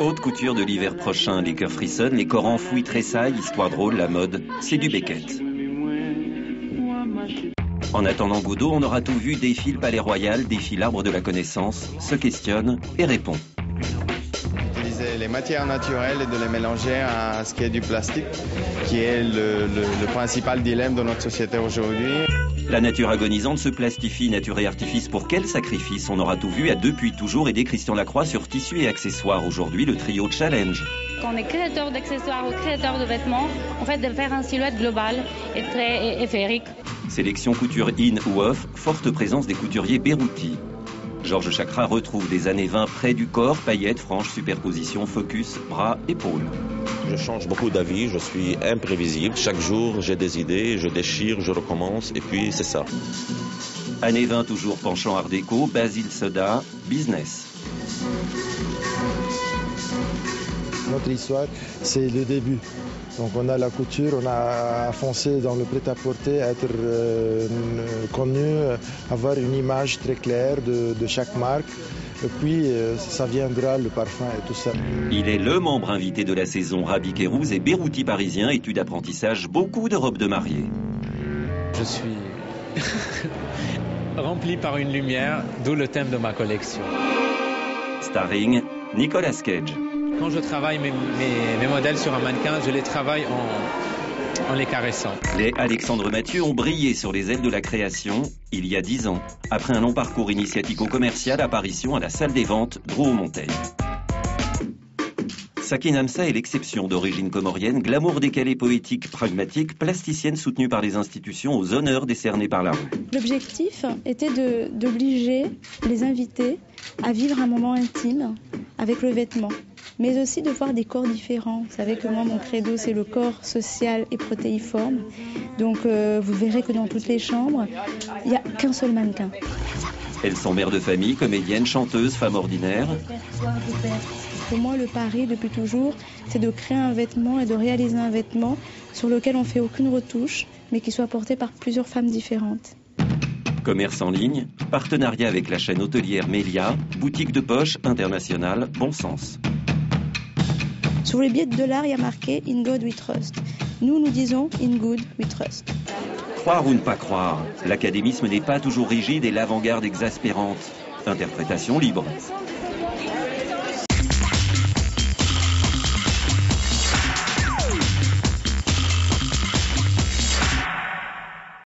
Haute couture de l'hiver prochain, les cœurs frissonnent, les corps enfouis tressaillent, histoire drôle, la mode, c'est du Beckett. En attendant Godot, on aura tout vu, défile Palais Royal, défile Arbre de la Connaissance, se questionne et répond. Utiliser les matières naturelles et de les mélanger à ce qui est du plastique, qui est le principal dilemme de notre société aujourd'hui. La nature agonisante se plastifie, nature et artifice, pour quel sacrifice? On aura tout vu, a depuis toujours aidé Christian Lacroix sur tissu et accessoires. Aujourd'hui, le trio Challenge. Quand on est créateur d'accessoires ou créateur de vêtements, en fait, de faire un silhouette globale est très éphémérique. Sélection couture in ou off, forte présence des couturiers Berruti. Georges Chakra retrouve des années 20 près du corps, paillettes, franges, superposition, focus, bras, épaules. Je change beaucoup d'avis, je suis imprévisible. Chaque jour, j'ai des idées, je déchire, je recommence, et puis c'est ça. Années 20 toujours penchant art déco, Basile Soda, business. Notre histoire, c'est le début. Donc on a la couture, on a foncé dans le prêt-à-porter, être connu, avoir une image très claire de chaque marque. Et puis ça viendra, le parfum et tout ça. Il est le membre invité de la saison, Rabi Kérouz et Berruti parisien, études d'apprentissage, beaucoup de robes de mariée. Je suis rempli par une lumière, d'où le thème de ma collection. Starring, Nicolas Cage. Quand je travaille mes modèles sur un mannequin, je les travaille en les caressant. Les Alexandre Mathieu ont brillé sur les ailes de la création il y a 10 ans. Après un long parcours initiatico-commercial, apparition à la salle des ventes Drouot-Montaigne. Sakin Hamza est l'exception, d'origine comorienne, glamour décalé, poétique, pragmatique, plasticienne soutenue par les institutions aux honneurs décernés par la rue. L'objectif était d'obliger les invités à vivre un moment intime avec le vêtement, mais aussi de voir des corps différents. Vous savez que moi, mon credo, c'est le corps social et protéiforme. Donc vous verrez que dans toutes les chambres, il n'y a qu'un seul mannequin. Elles sont mères de famille, comédiennes, chanteuses, femmes ordinaires. Pour moi, le pari, depuis toujours, c'est de créer un vêtement et de réaliser un vêtement sur lequel on ne fait aucune retouche, mais qui soit porté par plusieurs femmes différentes. Commerce en ligne, partenariat avec la chaîne hôtelière Melia, boutique de poche internationale, bon sens. Sur les billets de $, il y a marqué « In God we trust ». Nous disons « In good we trust ». Croire ou ne pas croire, l'académisme n'est pas toujours rigide et l'avant-garde exaspérante. Interprétation libre.